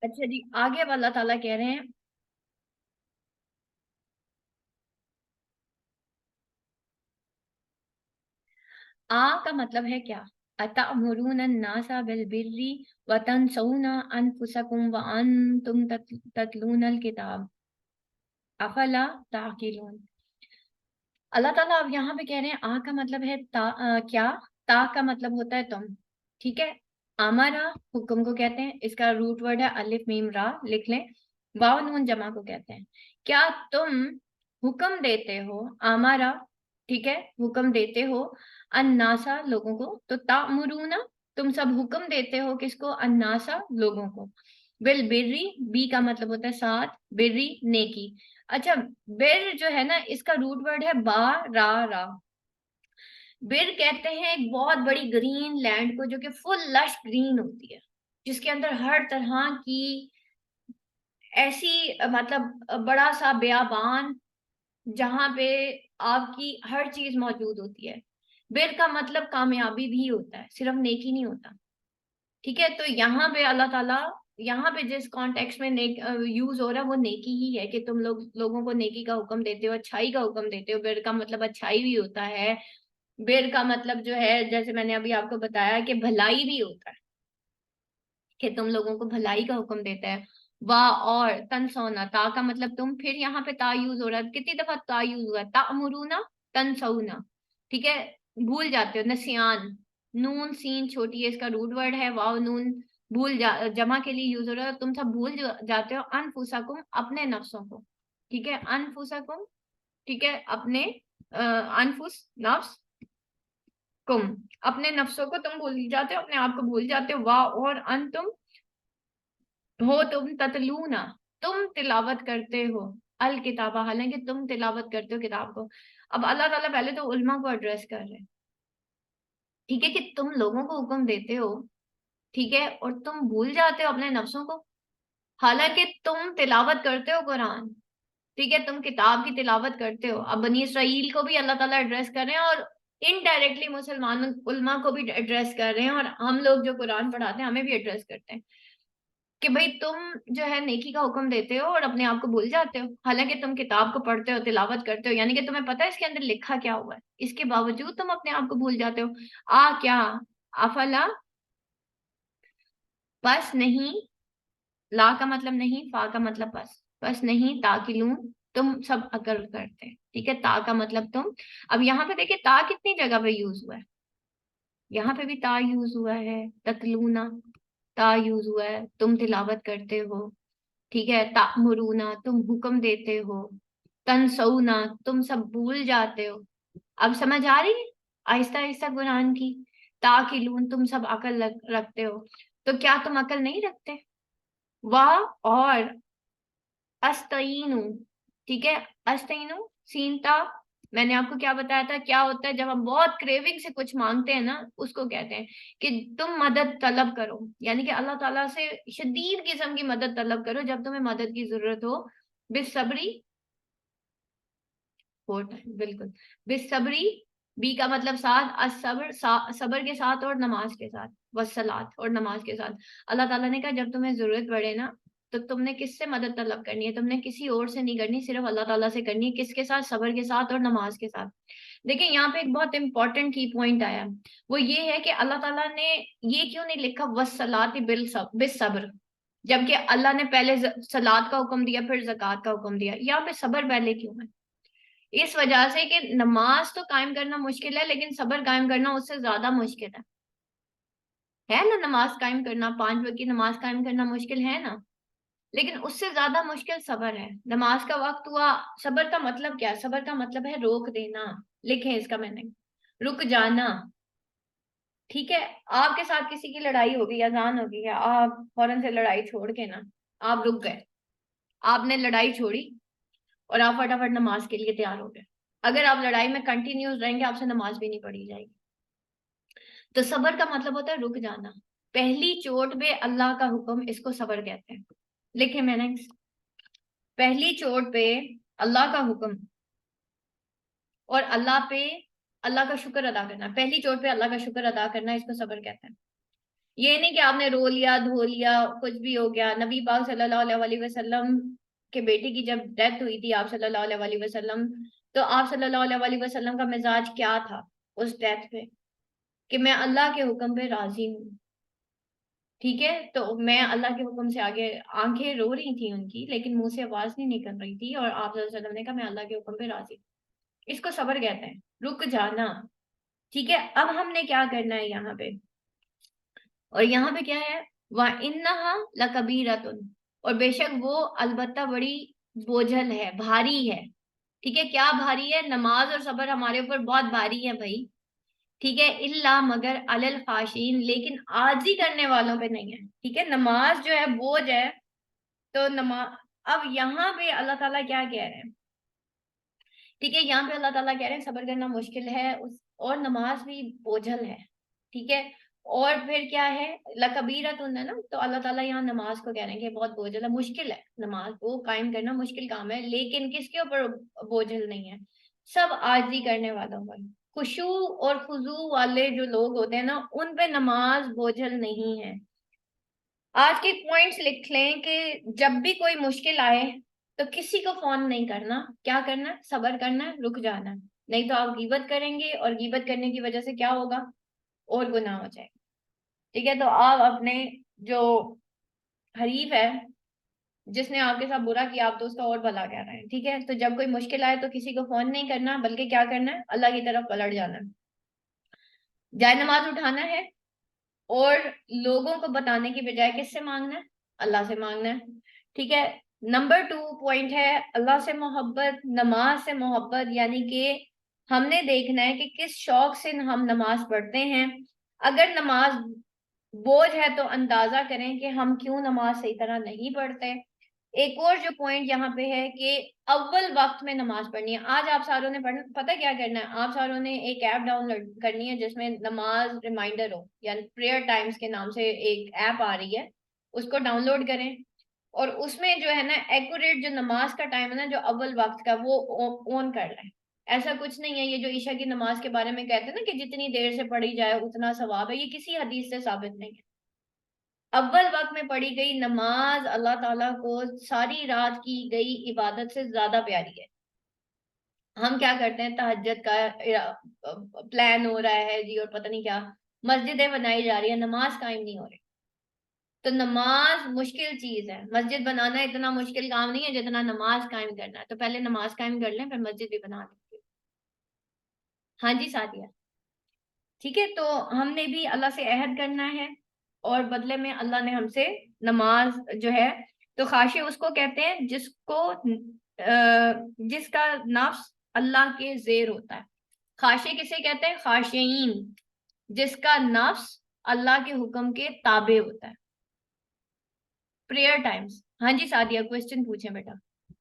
اچھا جی، آگے اب اللہ تعالیٰ کہہ رہے ہیں کا مطلب ہے کیا؟ اتأمرون الناس بالبر وتنسون انفسکم وانتم تتلون الکتاب افلا تعقلون۔ اللہ تعالیٰ اب یہاں پہ کہہ رہے ہیں کا مطلب ہے کیا؟ کا مطلب ہوتا ہے تم، ٹھیک ہے؟ آمارا حکم کو کہتے ہیں، اس کا روٹ ورڈ ہے الف میم را، لکھ لیں۔ واو نون جمع کو کہتے ہیں۔ کیا تم حکم دیتے ہو؟ آمارا، ٹھیک ہے، حکم دیتے ہو الناسا لوگوں کو، تو تأمرون تم سب حکم دیتے ہو کس کو؟ الناسا لوگوں کو، بالبری بی کا مطلب ہوتا ہے ساتھ، بری نیکی۔ اچھا، بر جو ہے نا اس کا روٹ ورڈ ہے با را را۔ بر کہتے ہیں ایک بہت بڑی گرین لینڈ کو جو کہ فل لش گرین ہوتی ہے، جس کے اندر ہر طرح کی ایسی مطلب بڑا سا بیابان جہاں پہ آپ کی ہر چیز موجود ہوتی ہے۔ بر کا مطلب کامیابی بھی ہوتا ہے، صرف نیکی نہیں ہوتا، ٹھیک ہے؟ تو یہاں پہ اللہ تعالیٰ، یہاں پہ جس کانٹیکس میں یوز ہو رہا ہے وہ نیکی ہی ہے، کہ تم لوگوں کو نیکی کا حکم دیتے ہو، اچھائی کا حکم دیتے ہو۔ بر کا مطلب اچھائی بھی ہوتا ہے، بر کا مطلب جو ہے جیسے میں نے ابھی آپ کو بتایا کہ بھلائی بھی ہوتا ہے، کہ تم لوگوں کو بھلائی کا حکم دیتا ہے۔ اور تنسونا، تا کا مطلب تم، پھر یہاں پہ تا یوز ہو رہا ہے، کتنی دفعہ تا یوز ہوا ہے؟ تأمرونا تنسونا، ٹھیک ہے، بھول جاتے ہو، نسیان۔ نون سین چھوٹی ہے، اس کا روٹ ورڈ ہے واو نون، جمع کے لیے یوز ہو رہا ہے، تم سب بھول جاتے ہو انفسکم اپنے نفسوں کو، ٹھیک ہے؟ انفسکم، ٹھیک ہے، اپنے انفس نفس کم، اپنے نفسوں کو تم بھول جاتے ہو، اپنے آپ کو بھول جاتے ہو۔ اور انتم ہو تم تتلونا، تم تلاوت کرتے ہو الکتابہ، حالانکہ تم تلاوت کرتے ہو کتاب کو۔ اب اللہ تعالیٰ پہلے تو علماء کو ایڈریس کر رہے ہیں، ٹھیک ہے، کہ تم لوگوں کو حکم دیتے ہو، ٹھیک ہے، اور تم بھول جاتے ہو اپنے نفسوں کو، حالانکہ تم تلاوت کرتے ہو قرآن، ٹھیک ہے، تم کتاب کی تلاوت کرتے ہو۔ اب بنی اسرائیل کو بھی اللہ تعالیٰ ایڈریس کر رہے ہیں، اور انڈائریکٹلی مسلمان علماء کو بھی ایڈریس کر رہے ہیں، اور ہم لوگ جو قرآن پڑھاتے ہیں ہمیں بھی ایڈریس کرتے ہیں کہ بھئی تم جو ہے نیکی کا حکم دیتے ہو اور اپنے آپ کو بھول جاتے ہو، حالانکہ تم کتاب کو پڑھتے ہو، تلاوت کرتے ہو، یعنی کہ تمہیں پتہ ہے اس کے اندر لکھا کیا ہوا ہے، اس کے باوجود تم اپنے آپ کو بھول جاتے ہو۔ کیا؟ افلا، بس نہیں، لا کا مطلب نہیں، فا کا مطلب بس نہیں، تاکلون تم سب عقل کرتے ہیں، ٹھیک ہے، تا کا مطلب تم۔ اب یہاں پہ دیکھیں تا کتنی جگہ پہ یوز ہوا ہے، یہاں پہ بھی تا یوز ہوا ہے، تتلونا تا یوز ہوا ہے، تم تلاوت کرتے ہو، ٹھیک ہے، تأمرونا تم حکم دیتے ہو، تنسونا تم سب بھول جاتے ہو۔ اب سمجھ آ رہی ہے آہستہ آہستہ قرآن کی؟ تاکلون تم سب عقل رکھتے ہو، تو کیا تم عقل نہیں رکھتے؟ اور استعینو، ٹھیک ہے، استعینو سینتا، میں نے آپ کو کیا بتایا تھا کیا ہوتا ہے جب ہم بہت کریونگ سے کچھ مانگتے ہیں نا، اس کو کہتے ہیں کہ تم مدد طلب کرو، یعنی کہ اللہ تعالیٰ سے شدید قسم کی مدد طلب کرو جب تمہیں مدد کی ضرورت ہو۔ بالصبری، بالکل، بالصبری، بی کا مطلب ساتھ، الصبر صبر کے ساتھ اور نماز کے ساتھ، والصلاۃ اور نماز کے ساتھ۔ اللہ تعالیٰ نے کہا جب تمہیں ضرورت پڑے نا تو تم نے کس سے مدد طلب کرنی ہے؟ تم نے کسی اور سے نہیں کرنی، صرف اللہ تعالیٰ سے کرنی ہے۔ کس کے ساتھ؟ صبر کے ساتھ اور نماز کے ساتھ۔ دیکھیں یہاں پہ ایک بہت امپورٹنٹ کی پوائنٹ آیا، وہ یہ ہے کہ اللہ تعالیٰ نے یہ کیوں نہیں لکھا والصلاۃ بالصبر، جبکہ اللہ نے پہلے صلاۃ کا حکم دیا پھر زکوٰۃ کا حکم دیا، یہاں پہ صبر پہلے کیوں ہے؟ اس وجہ سے کہ نماز تو قائم کرنا مشکل ہے، لیکن صبر قائم کرنا اس سے زیادہ مشکل ہے نا؟ نماز قائم کرنا، 5 وقت کی نماز قائم کرنا مشکل ہے نا، لیکن اس سے زیادہ مشکل صبر ہے۔ نماز کا وقت ہوا، صبر کا مطلب کیا ہے؟ صبر کا مطلب ہے روک دینا، لکھیں اس کا میں نے، رک جانا، ٹھیک ہے؟ آپ کے ساتھ کسی کی لڑائی ہو گئی، اذان ہو گئی ہے، آپ فوراً سے لڑائی چھوڑ کے نا آپ رک گئے، آپ نے لڑائی چھوڑی اور آپ فٹافٹ نماز کے لیے تیار ہو گئے۔ اگر آپ لڑائی میں کنٹینیوس رہیں گے آپ سے نماز بھی نہیں پڑھی جائے گی۔ تو صبر کا مطلب ہوتا ہے رک جانا، پہلی چوٹ پہ اللہ کا حکم، اس کو صبر کہتے ہیں۔ لکھیں میں نے، پہلی چوٹ پہ اللہ کا حکم اور اللہ کا شکر ادا کرنا، پہلی چوٹ پہ اللہ کا شکر ادا کرنا، اس کو صبر کہتے ہیں۔ یہ نہیں کہ آپ نے رو لیا دھو لیا کچھ بھی ہو گیا. نبی پاک صلی اللہ علیہ وسلم کے بیٹے کی جب ڈیتھ ہوئی تھی آپ صلی اللہ علیہ وسلم, تو آپ صلی اللہ علیہ وسلم کا مزاج کیا تھا اس ڈیتھ پہ, کہ میں اللہ کے حکم پہ راضی ہوں. ٹھیک ہے, تو میں اللہ کے حکم سے آگے, آنکھیں رو رہی تھیں ان کی لیکن منہ سے آواز نہیں نکل رہی تھی, اور آپ صلی اللہ علیہ وسلم نے کہا میں اللہ کے حکم پہ راضی ہوں. اس کو صبر کہتے ہیں, رک جانا. ٹھیک ہے, اب ہم نے کیا کرنا ہے یہاں پہ, اور یہاں پہ کیا ہے, وَإِنَّهَا لَكَبِيرَةٌ, اور بے شک وہ البتہ بڑی بوجھل ہے, بھاری ہے. ٹھیک ہے, کیا بھاری ہے؟ نماز اور صبر ہمارے اوپر بہت بھاری ہے بھائی. ٹھیک ہے, اللہ مگر علی الخاشعین, لیکن عاجزی کرنے والوں پہ نہیں ہے. ٹھیک ہے, نماز جو ہے بوجھ ہے, تو نماز, اب یہاں پہ اللہ تعالیٰ کیا کہہ رہے ہیں؟ ٹھیک ہے, یہاں پہ اللہ تعالیٰ کہہ رہے ہیں صبر کرنا مشکل ہے, اور نماز بھی بوجھل ہے. ٹھیک ہے, اور پھر کیا ہے, لکبیرۃ ہے نا, تو اللہ تعالیٰ یہاں نماز کو کہہ رہے ہیں کہ بہت بوجھل ہے, مشکل ہے, نماز کو قائم کرنا مشکل کام ہے. لیکن کس کے اوپر بوجھل نہیں ہے؟ سب عاجزی کرنے والوں پر. خشوع اور خضوع والے جو لوگ ہوتے ہیں نا, ان پہ نماز بوجھل نہیں ہے. آج کے پوائنٹس لکھ لیں کہ جب بھی کوئی مشکل آئے تو کسی کو فون نہیں کرنا, کیا کرنا ہے؟ صبر کرنا ہے, رک جانا ہے. نہیں تو آپ غیبت کریں گے, اور غیبت کرنے کی وجہ سے کیا ہوگا؟ اور گناہ ہو جائے گا. ٹھیک ہے, تو آپ اپنے جو حریف ہے, جس نے آپ کے ساتھ برا کیا, آپ تو اس کا اور بھلا کہہ رہے ہیں. ٹھیک ہے, تو جب کوئی مشکل آئے تو کسی کو فون نہیں کرنا, بلکہ کیا کرنا ہے؟ اللہ کی طرف پلٹ جانا ہے, جائے نماز اٹھانا ہے, اور لوگوں کو بتانے کی بجائے کس سے مانگنا ہے؟ اللہ سے مانگنا ہے. ٹھیک ہے, نمبر 2 پوائنٹ ہے اللہ سے محبت, نماز سے محبت, یعنی کہ ہم نے دیکھنا ہے کہ کس شوق سے ہم نماز پڑھتے ہیں. اگر نماز بوجھ ہے تو اندازہ کریں کہ ہم کیوں نماز صحیح طرح نہیں پڑھتے. ایک اور جو پوائنٹ یہاں پہ ہے کہ اول وقت میں نماز پڑھنی ہے. آج آپ ساروں نے پتہ کیا کرنا ہے؟ آپ ساروں نے ایک ایپ ڈاؤن لوڈ کرنی ہے جس میں نماز ریمائنڈر ہو, یعنی پریئر ٹائمز کے نام سے ایک ایپ آ رہی ہے, اس کو ڈاؤن لوڈ کریں, اور اس میں جو ہے نا ایکوریٹ جو نماز کا ٹائم ہے نا, جو اول وقت کا, وہ آن کر لیں. ایسا کچھ نہیں ہے یہ جو عشاء کی نماز کے بارے میں کہتے ہیں نا کہ جتنی دیر سے پڑھی جائے اتنا ثواب ہے, یہ کسی حدیث سے ثابت نہیں ہے. اول وقت میں پڑھی گئی نماز اللہ تعالیٰ کو ساری رات کی گئی عبادت سے زیادہ پیاری ہے. ہم کیا کرتے ہیں, تہجد کا پلان ہو رہا ہے جی, اور پتہ نہیں کیا مسجدیں بنائی جا رہی ہیں, نماز قائم نہیں ہو رہی. تو نماز مشکل چیز ہے, مسجد بنانا اتنا مشکل کام نہیں ہے جتنا نماز قائم کرنا ہے. تو پہلے نماز قائم کر لیں, پھر مسجد بھی بنا لیں. ہاں جی ساتھیہ, ٹھیک ہے, تو ہم نے بھی اللہ سے عہد کرنا ہے, اور بدلے میں اللہ نے ہم سے نماز جو ہے, تو خاشع اس کو کہتے ہیں جس کو جس کا نفس اللہ کے زیر ہوتا ہے. خاشع کسے کہتے ہیں؟ خاشعین, جس کا نفس اللہ کے حکم کے تابع ہوتا ہے. Prayer Times. ہاں جی سعدیہ, کوشچن پوچھیں بیٹا.